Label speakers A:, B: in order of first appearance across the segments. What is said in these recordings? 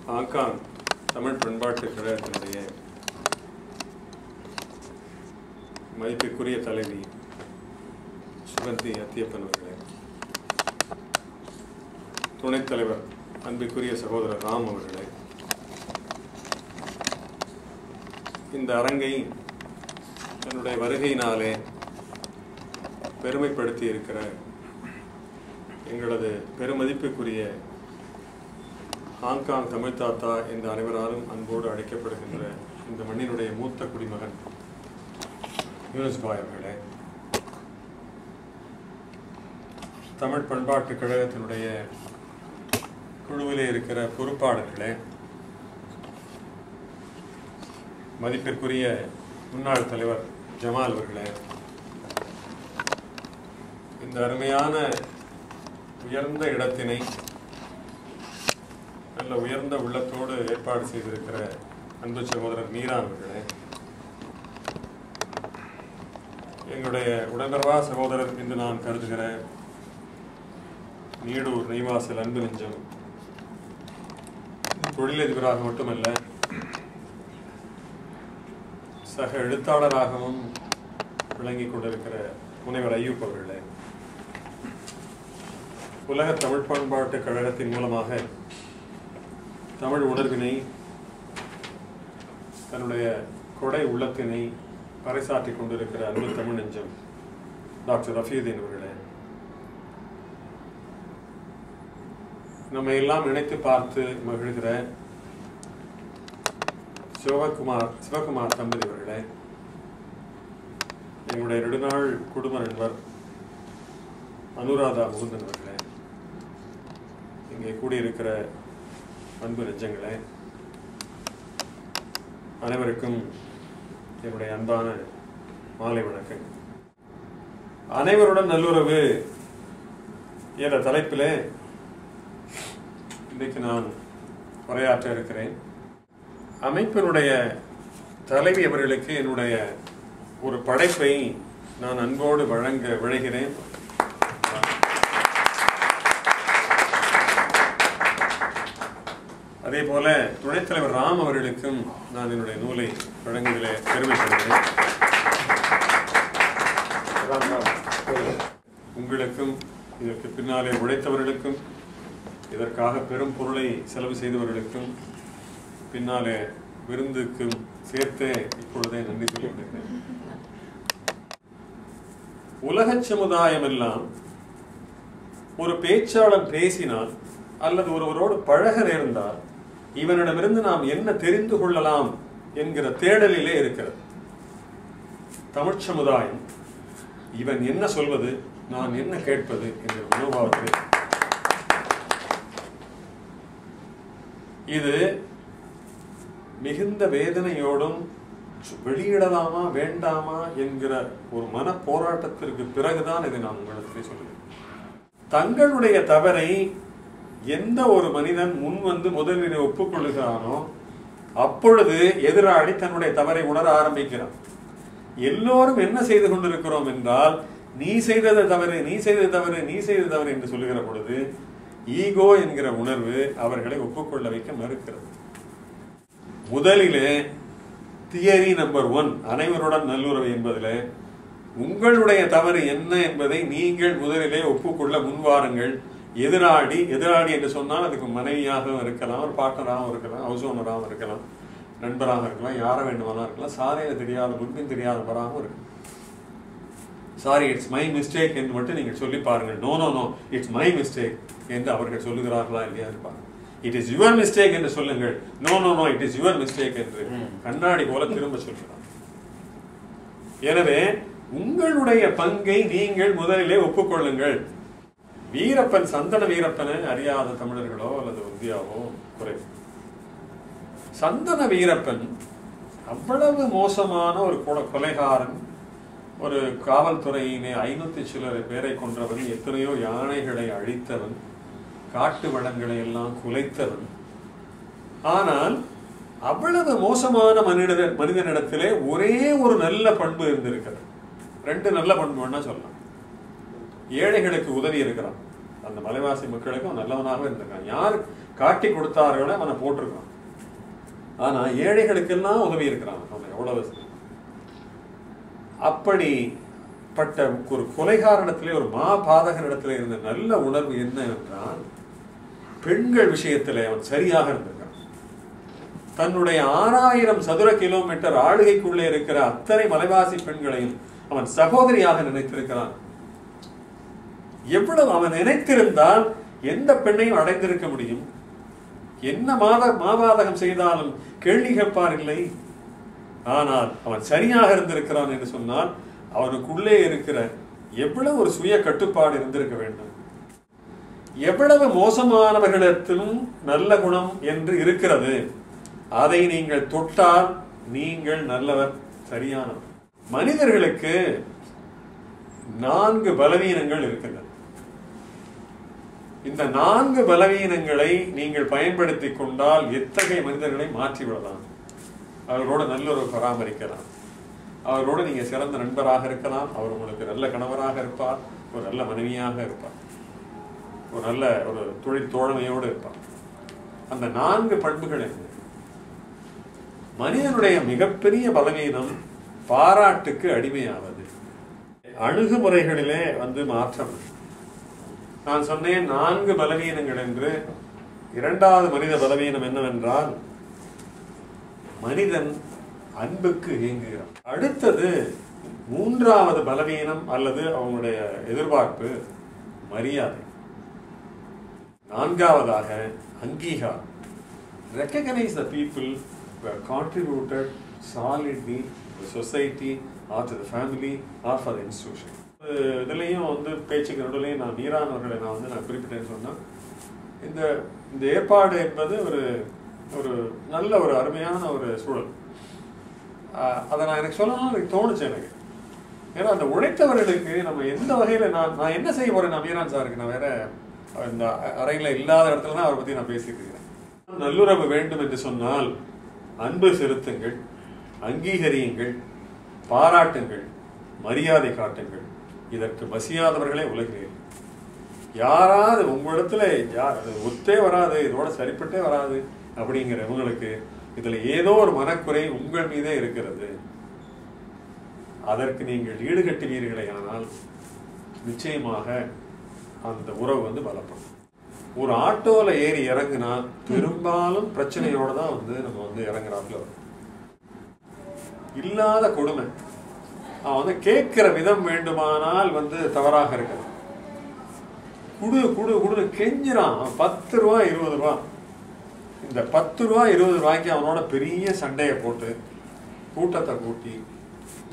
A: Hong Kong Tamil பண்பாட்டு கழகத்தினுடைய மதிப்பிற்குரிய தலைவி சுகந்தி அத்தியப்பன் அவர்களே, துணைத் தலைவர் அன்பிற்குரிய சகோதரர் ராம் அவர்களே, இந்த அரங்கை தன்னுடைய வருகையினாலே பெருமைப்படுத்தி இருக்கிற எங்களது பெருமதிப்புக்குரிய ஹாங்காங் தமிழ் தாத்தா என்ற அனைவராலும் அன்போடு அழைக்கப்படுகின்ற இந்த மண்ணினுடைய மூத்த குடிமகன் யூனுஸ் பாய் அவர்களே, தமிழ் பண்பாட்டு கழகத்தினுடைய குழுவிலே இருக்கிற பொறுப்பாளர்களே, மதிப்பிற்குரிய முன்னாள் தலைவர் ஜமால் அவர்களே, இந்த அருமையான உயர்ந்த இடத்தினை நல்ல உயர்ந்த உள்ளத்தோடு ஏற்பாடு செய்திருக்கிற அன்பு சகோதரர் மீரான் அவர்களே, எங்களுடைய உடன்பிறவா சகோதரர் என்று நான் கருதுகிற நீடூர் நெய்வாசல் அன்பு நெஞ்சம் தொழிலதிபராக மட்டுமல்ல சக எழுத்தாளராகவும் விளங்கிக் கொண்டிருக்கிற முனைவர் ஐயூப் அவர்களே, உலக தமிழ் பண்பாட்டு கழகத்தின் மூலமாக தமிழ் உணர்வினை தன்னுடைய கொடை உள்ளத்தினை பறைசாற்றிக் கொண்டிருக்கிற அன்பு தமிழ் நெஞ்சம் டாக்டர் ரஃபீதீன் அவர்களே, நம்மை எல்லாம் நினைத்து பார்த்து மகிழ்கிற சிவகுமார் தம்பதி அவர்களே, எங்களுடைய நெடுநாள் குடும்ப நண்பர் அனுராதா முகுந்தன் அவர்களே, இங்கே கூடியிருக்கிற அன்பு நெஞ்சங்களே, அனைவருக்கும் என்னுடைய அன்பான மாலை வணக்கம். அனைவருடன் நல்லுறவு என்ற தலைப்பிலே இன்றைக்கு நான் உரையாற்ற இருக்கிறேன். அமைப்பினுடைய தலைவி அவர்களுக்கு என்னுடைய ஒரு படைப்பை நான் அன்போடு வழங்க விழைகிறேன். அதே போல துணைத் தலைவர் ராம் அவர்களுக்கும் நான் என்னுடைய நூலை வழங்குவதிலே பெருமைப்படுகிறேன். உங்களுக்கும் இதற்கு பின்னாலே உழைத்தவர்களுக்கும் இதற்காக பெரும் பொருளை செலவு செய்தவர்களுக்கும் பின்னாலே விருந்துக்கும் சேர்த்தே இப்பொழுதே நன்றி சொல்லி கொண்டிருக்கிறேன். உலக சமுதாயம் எல்லாம் ஒரு பேச்சாளர் பேசினால் அல்லது ஒருவரோடு பழக நேர்ந்தால் இவனிடமிருந்து நாம் என்ன தெரிந்து கொள்ளலாம் என்கிற தேடலிலே இருக்கிறது. தமிழ் சமுதாயம் இவன் என்ன சொல்வது, நான் என்ன கேட்பது என்கிற மனோபாவத்தில் இது மிகுந்த வேதனையோடும் வெளியிடலாமா வேண்டாமா என்கிற ஒரு மன போராட்டத்திற்கு பிறகுதான் இதை நான் உங்களிடத்தில் சொல்லுவேன். தங்களுடைய தவறை எந்த ஒரு மனிதன் முன் வந்து முதலில் ஒப்புக்கொள்ளுகிறானோ அப்பொழுது எதிராளி தன்னுடைய தவறை உணர ஆரம்பிக்கிறான். எல்லோரும் என்ன செய்து கொண்டிருக்கிறோம் என்றால், நீ செய்தது தவறு, நீ செய்தது தவறு, நீ செய்தது தவறு என்று சொல்லுகிற பொழுது ஈகோ என்கிற உணர்வு அவர்களை ஒப்புக்கொள்ள வைக்க மறுக்கிறது. முதலிலே தியரி நம்பர் 1 அனைவருடன் நல்லுறவு என்பதில் உங்களுடைய தவறு என்ன என்பதை நீங்கள் முதலிலே ஒப்புக்கொள்ள முன்வாருங்கள். எதிராளி என்று சொன்னால் அதுக்கு மனைவியாகவும் இருக்கலாம், ஒரு பார்ட்னராகவும் இருக்கலாம், ஹவுஸ் ஓனராகவும் இருக்கலாம், நண்பராக இருக்கலாம், யாரை வேண்டுமானா இருக்கலாம், சாரையில தெரியாத முன்பின் தெரியாதவராகவும் இருக்கலாம். சாரி இட்ஸ் மை மிஸ்டேக் என்று மட்டும் நீங்கள் சொல்லி பாருங்கள். No no no it's my mistake என்று அவர்கள் சொல்லுகிறார்களா இல்லையா இருப்பாங்க. இட் இஸ் யுவர் மிஸ்டேக் என்று சொல்லுங்கள். No no no it is your mistake என்று கண்ணாடி போல திரும்ப சொல்கிறார். எனவே உங்களுடைய பங்கை நீங்கள் முதலிலே ஒப்புக்கொள்ளுங்கள். வீரப்பன், சந்தன வீரப்பனை அறியாத தமிழர்களோ அல்லது இந்தியாவோ குறைவு. சந்தன வீரப்பன் அவ்வளவு மோசமான ஒரு கொலைகாரன், ஒரு காவல்துறையினை 500 சிலரை பேரை கொன்றவன், எத்தனையோ யானைகளை அழித்தவன், காட்டு வளங்களை எல்லாம் குலைத்தவன். ஆனால் அவ்வளவு மோசமான மனிதனிடத்திலே ஒரே ஒரு நல்ல பண்பு இருந்திருக்கிறது. 2 நல்ல பண்பு வேணா சொல்லலாம். ஏழைகளுக்கு உதவி இருக்கிறான், அந்த மலைவாசி மக்களுக்கும் நல்லவனாக இருந்திருக்கான். யார் காட்டி கொடுத்தார்களோ அவனை போட்டிருக்கான். ஆனா ஏழைகளுக்கெல்லாம் உதவி இருக்கிறான். அவன் எவ்வளவு அப்படிப்பட்ட ஒரு கொலைகாரனிடத்திலே, ஒரு மாபாதகனிடத்திலே இருந்த நல்ல உணர்வு என்ன என்றால், பெண்கள் விஷயத்திலே அவன் சரியாக இருந்திருக்கான். தன்னுடைய 6000 சதுர கிலோமீட்டர் ஆளுகைக்குள்ளே இருக்கிற அத்தனை மலைவாசி பெண்களையும் அவன் சகோதரியாக நினைத்திருக்கிறான். எவ்வளவு அவன் நினைத்திருந்தால் எந்த பெண்ணையும் அடைந்திருக்க முடியும்? என்ன மாபாதகம் செய்தாலும் கேள்வி கேட்பார் இல்லை. ஆனால் அவன் சரியாக இருந்திருக்கிறான் என்று சொன்னால் அவனுக்குள்ளே இருக்கிற எவ்வளவு ஒரு சுய கட்டுப்பாடு இருந்திருக்க வேண்டும். எவ்வளவு மோசமானவர்களிடத்திலும் நல்ல குணம் என்று இருக்கிறது. அதை நீங்கள் தொட்டால் நீங்கள் நல்லவர், சரியானவர். மனிதர்களுக்கு 4 பலவீனங்கள் இருக்கின்றன. இந்த 4 பலவீனங்களை நீங்கள் பயன்படுத்தி கொண்டால் எத்தகைய மனிதர்களை மாற்றிவிடலாம். அவர்களோட நல்லுறவு பராமரிக்கலாம். அவர்களோடு நீங்க சிறந்த நண்பராக இருக்கலாம். அவர் உங்களுக்கு நல்ல கணவராக இருப்பார், ஒரு நல்ல மனைவியாக இருப்பார், ஒரு நல்ல ஒரு தொழில் தோழமையோடு இருப்பார். அந்த 4 பண்புகள் என்ன? மனிதனுடைய மிகப்பெரிய பலவீனம் பாராட்டுக்கு அடிமையாவது. அணுகுமுறைகளிலே மாற்றம். நான் சொன்னேன் 4 பலவீனங்கள் என்று. 2வது மனித பலவீனம் என்னவென்றால், மனிதன் அன்புக்கு ஏங்குகிறான். அடுத்தது 3வது பலவீனம் அல்லது அவங்களுடைய எதிர்பார்ப்பு மரியாதை. 4வதாக அங்கீகாரம். Recognize the people who have contributed solidly to the society or to the family or for the institution. இதுலேயும் பேச்சுக்கு நடுவுலையும் நான் மீரான் அவர்களை நான் குறிப்பிட்டேன்னு சொன்னேன். இந்த ஏற்பாடு என்பது ஒரு நல்ல ஒரு அருமையான ஒரு சூழல். அதை நான் எனக்கு சொல்லணும்னு எனக்கு தோணுச்சு எனக்கு. ஏன்னா அந்த உழைத்தவர்களுக்கு நம்ம எந்த வகையில் நான் என்ன செய்ய போறேன், நான் மீரான் சாருக்கு நான் வேற இந்த அறையில் இல்லாத இடத்துல தான் அவரை பற்றி நான் பேசிட்டு இருக்கிறேன். நல்லுறவு வேண்டும் என்று சொன்னால் அன்பு செலுத்துங்கள், அங்கீகரியுங்கள், பாராட்டுங்கள், மரியாதை காட்டுங்கள். இதற்கு மசியாதவர்களே உலகில் யாராவது உங்களிடத்துல ஒத்தே வராது, இதோட சரிப்பட்டே வராது அப்படிங்கிறவங்களுக்கு இதுல ஏதோ ஒரு மனக்குறை உங்கள் மீதே இருக்கிறது. அதற்கு நீங்கள் ஈடுகட்டுவீர்களே ஆனால் நிச்சயமாக அந்த உறவு பலப்படும். ஒரு ஆட்டோல ஏறி இறங்குனா பெரும்பாலும் பிரச்சனையோட தான் நம்ம இறங்குறாப்புல வரும். இல்லாத கொடுமை. அவன் கேட்கிற விதம் வேண்டுமானால் தவறாக இருக்கிறது. குடு குடு குடு கெஞ்சிரான். 10 ரூபா 20 ரூபா. இந்த 10 ரூபா 20 ரூபாய்க்கு அவனோட பெரிய சண்டையை போட்டு கூட்டத்தை கூட்டி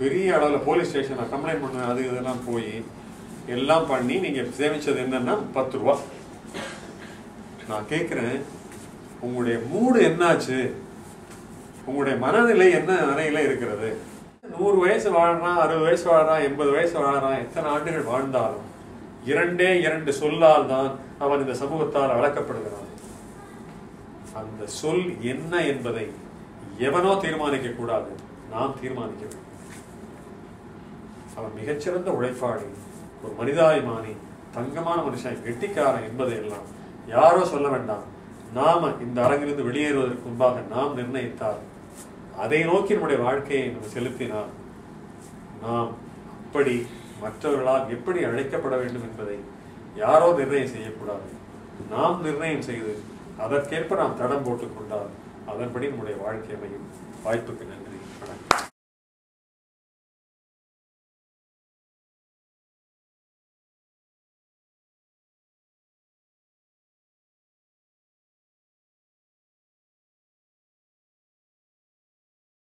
A: பெரிய அளவில் போலீஸ் ஸ்டேஷனை கம்ப்ளைண்ட் பண்ண அது இதெல்லாம் போய் எல்லாம் பண்ணி நீங்க சேமிச்சது என்னன்னா 10 ரூபா. நான் கேட்கிறேன், உங்களுடைய மூடு என்னாச்சு? உங்களுடைய மனநிலை என்ன நிலையில இருக்கிறது? 100 வயசு வாழ்றான், 60 வயசு வாழ்றான், 80 வயசு வாழ்றான். எத்தனை ஆண்டுகள் வாழ்ந்தாலும் 2 சொல்லால் தான் அவன் இந்த சமூகத்தால் வளர்க்கப்படுகிறான். அந்த சொல் என்ன என்பதை எவனோ தீர்மானிக்க கூடாது, நாம் தீர்மானிக்க வேண்டும். அவன் மிகச்சிறந்த உழைப்பாளி, ஒரு மனிதாபிமானி, தங்கமான மனுஷன், கெட்டிக்காரன் என்பதை எல்லாம் யாரோ சொல்ல வேண்டாம். நாம இந்த அரங்கிலிருந்து வெளியேறுவதற்கு முன்பாக நாம் நிர்ணயித்தால், அதை நோக்கி நம்முடைய வாழ்க்கையை நம்ம செலுத்தினால், நாம் அப்படி மற்றவர்களால் எப்படி அழைக்கப்பட வேண்டும் என்பதை யாரோ நிர்ணயம் செய்யக்கூடாது. நாம் நிர்ணயம் செய்து அதற்கேற்ப நாம் தடம் போட்டுக் கொண்டால் அதன்படி நம்முடைய வாழ்க்கை அமையும். வாய்ப்புக்கு நன்றி. வணக்கம்.